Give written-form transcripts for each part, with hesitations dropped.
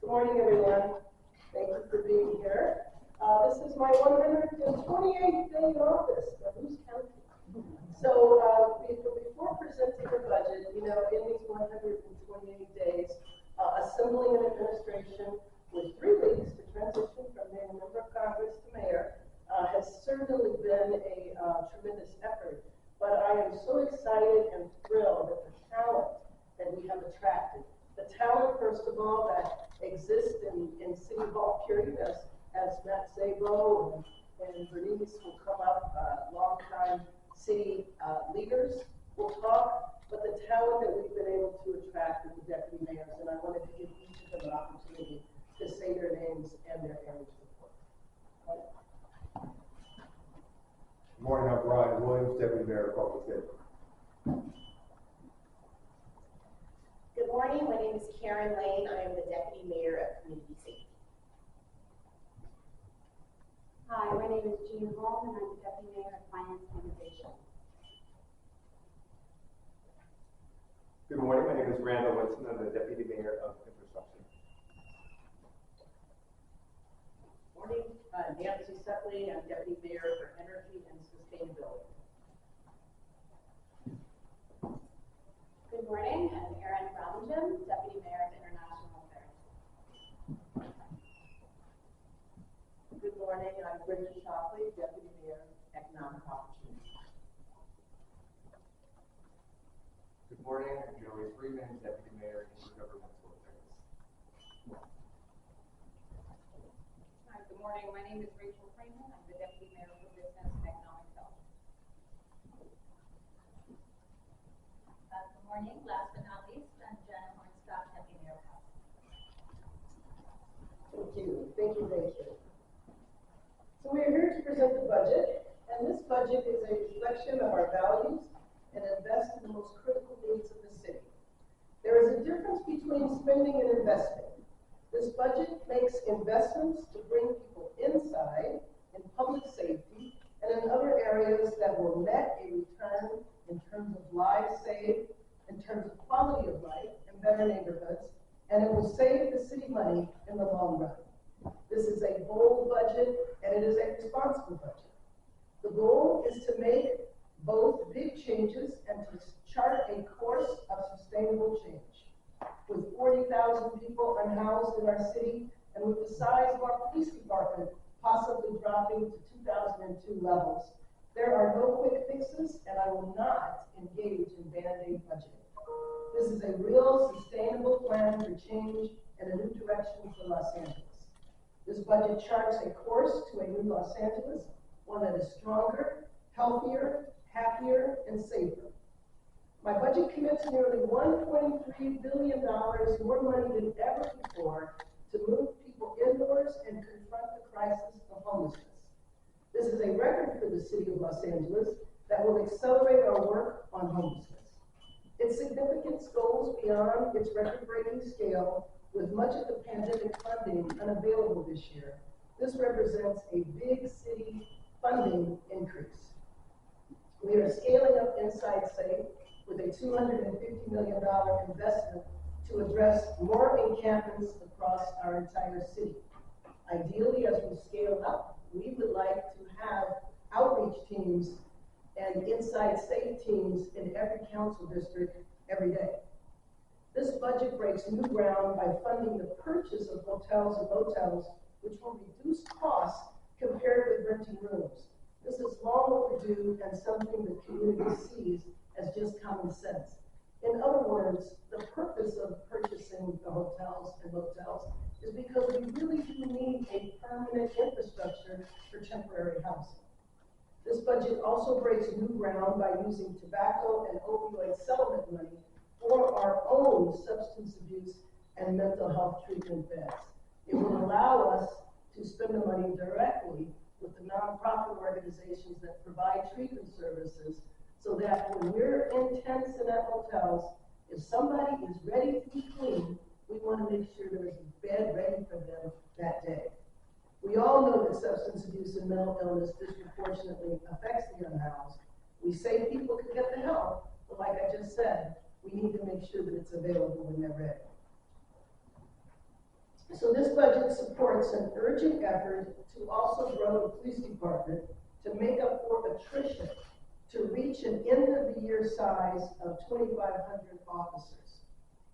Good morning, everyone. Thank you for being here. This is my 128th day in office. Now, who's counting? So before presenting the budget, in these 128 days, assembling an administration with 3 weeks to transition from being a member of Congress to mayor has certainly been a tremendous effort. But I am so excited and thrilled at the talent that we have attracted. The talent, first of all, that exists in City Hall, period, as Matt Szabo and Bernice will come up, longtime city leaders will talk, but the talent that we've been able to attract with the deputy mayors, and I wanted to give each of them an opportunity to say their names and their areas of work. Good morning, I'm Brian Williams, Deputy Mayor of Public Safety. Good morning, my name is Karen Lane. I am the Deputy Mayor of Community Safety. Hi, my name is Jean Holm, and I'm the Deputy Mayor of Finance and Innovation. Good morning, my name is Randall Whitson. I'm the Deputy Mayor of Infrastructure. Morning, Nancy Sepley, I'm Deputy Mayor for Energy and Sustainability. Good morning, I'm Erin Browningen, Deputy Mayor of International Affairs. Good morning, I'm Bridget Shockley, Deputy Mayor of Economic Opportunity. Good morning, I'm Joey Freeman, Deputy Mayor of Intergovernmental Affairs. Hi, good morning. My name is Rachel Freeman. I'm the Deputy Mayor for Business and Economic Development. Good morning. Last but not least, I'm Jenna Hornstock, Deputy Mayor of House. Thank you, Rachel. So we are here to present the budget, and this budget is a reflection of our values and invest in the most critical needs of the city. There is a difference between spending and investing. This budget makes investments to bring people inside in public safety and in other areas that will net a return in terms of lives saved, in terms of quality of life and better neighborhoods, and it will save the city money in the long run. This is a bold budget, and it is a responsible budget. The goal is to make both big changes and to chart a course of sustainable change. With 40,000 people unhoused in our city, and with the size of our police department possibly dropping to 2002 levels, there are no quick fixes, and I will not engage in Band-Aid budgeting. This is a real, sustainable plan for change and a new direction for Los Angeles. This budget charts a course to a new Los Angeles, one that is stronger, healthier, happier, and safer. My budget commits nearly $1.3 billion more money than ever before to move people indoors and confront the crisis of homelessness. This is a record for the city of Los Angeles that will accelerate our work on homelessness. Its significance goes beyond its record-breaking scale, with much of the pandemic funding unavailable this year. This represents a big city funding increase. We are scaling up Inside Safe with a $250 million investment to address more encampments across our entire city. Ideally, as we scale up, we would like to have outreach teams and Inside Safe teams in every council district every day. This budget breaks new ground by funding the purchase of hotels and motels, which will reduce costs compared with renting rooms. This is long overdue and something the community sees as just common sense. In other words, the purpose of purchasing the hotels and motels is because we really do need a permanent infrastructure for temporary housing. This budget also breaks new ground by using tobacco and opioid settlement money for our own substance abuse and mental health treatment beds. It will allow us to spend the money directly with the nonprofit organizations that provide treatment services, so that when we're in tents and at hotels, if somebody is ready to be clean, we want to make sure there's a bed ready for them that day. We all know that substance abuse and mental illness disproportionately affects the unhoused. We say people can get the help, but like I just said, we need to make sure that it's available when they're ready. So this budget supports an urgent effort to also grow the police department to make up for attrition, to reach an end-of-the-year size of 2,500 officers.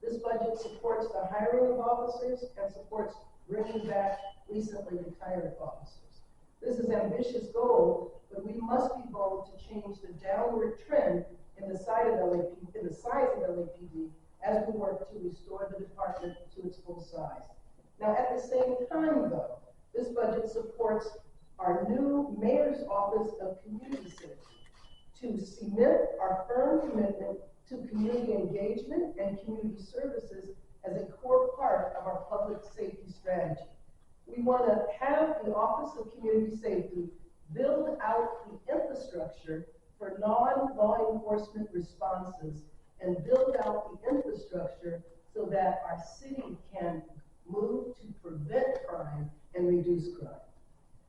This budget supports the hiring of officers and supports bringing back recently retired officers. This is an ambitious goal, but we must be bold to change the downward trend in the size of LAPD as we work to restore the department to its full size. Now, at the same time, though, this budget supports our new Mayor's Office of Community Safety to cement our firm commitment to community engagement and community services as a core part of our public safety strategy. We want to have the Office of Community Safety build out the infrastructure for non-law enforcement responses and build out the infrastructure so that our city can move to prevent crime and reduce crime.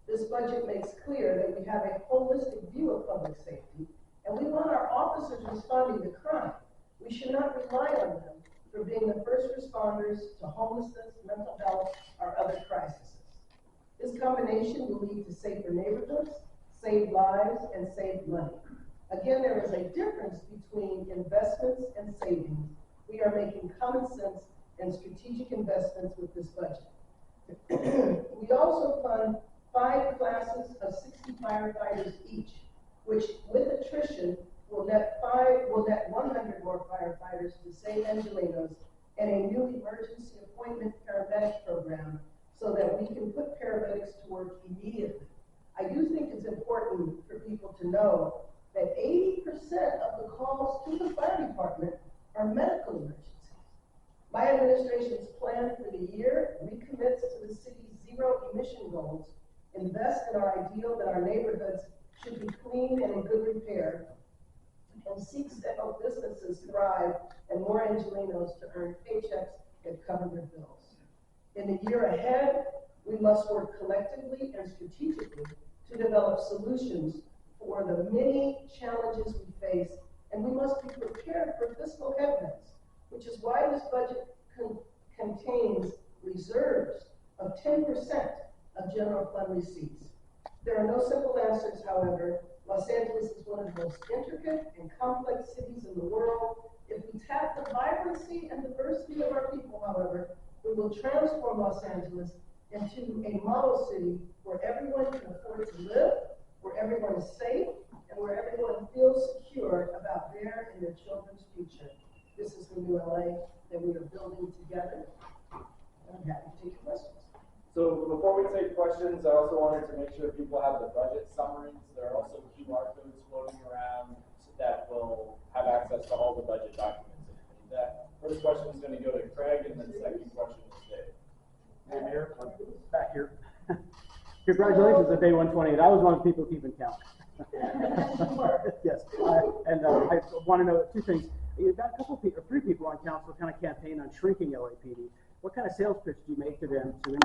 This budget makes clear that we have a holistic view of public safety, and we want our officers responding to crime. We should not rely on them for being the first responders to homelessness, mental health, or other crises. This combination will lead to safer neighborhoods, save lives, and save money. Again, there is a difference between investments and savings. We are making common sense and strategic investments with this budget. We also fund 5 classes of 60 firefighters each, which with attrition will net 100 more firefighters to St. Angelenos and a new emergency appointment paramedic program so that we can put paramedics to work immediately. I do think it's important for people to know that 80% of the calls to the fire department are medical emergencies. My administration's plan for the year recommits to the city's zero emission goals, invest in our ideal that our neighborhoods should be clean and in good repair, and seeks to help businesses thrive and more Angelenos to earn paychecks that cover their bills. In the year ahead, we must work collectively and strategically to develop solutions for the many challenges we face, and we must be prepared for fiscal headwinds, which is why this budget contains reserves of 10% of general fund receipts. There are no simple answers, however. Los Angeles is one of the most intricate and complex cities in the world. If we tap the vibrancy and diversity of our people, however, we will transform Los Angeles into a model city where everyone can afford to live, where everyone is safe, and where everyone feels secure about their and their children's future. This is the new LA that we are building together. I'm happy to take your questions. So before we take questions, I also wanted to make sure people have the budget summaries. There are also QR codes floating around that will have access to all the budget documents if you need that. First question is going to go to Craig, and then the second question is Dave. Hey, Mayor, back here. Congratulations on day 128. I was one of the people keeping count. Yes, I want to know 2 things. You've got a couple of people, 3 people on council kind of campaign on shrinking LAPD. What kind of sales pitch do you make to them to increase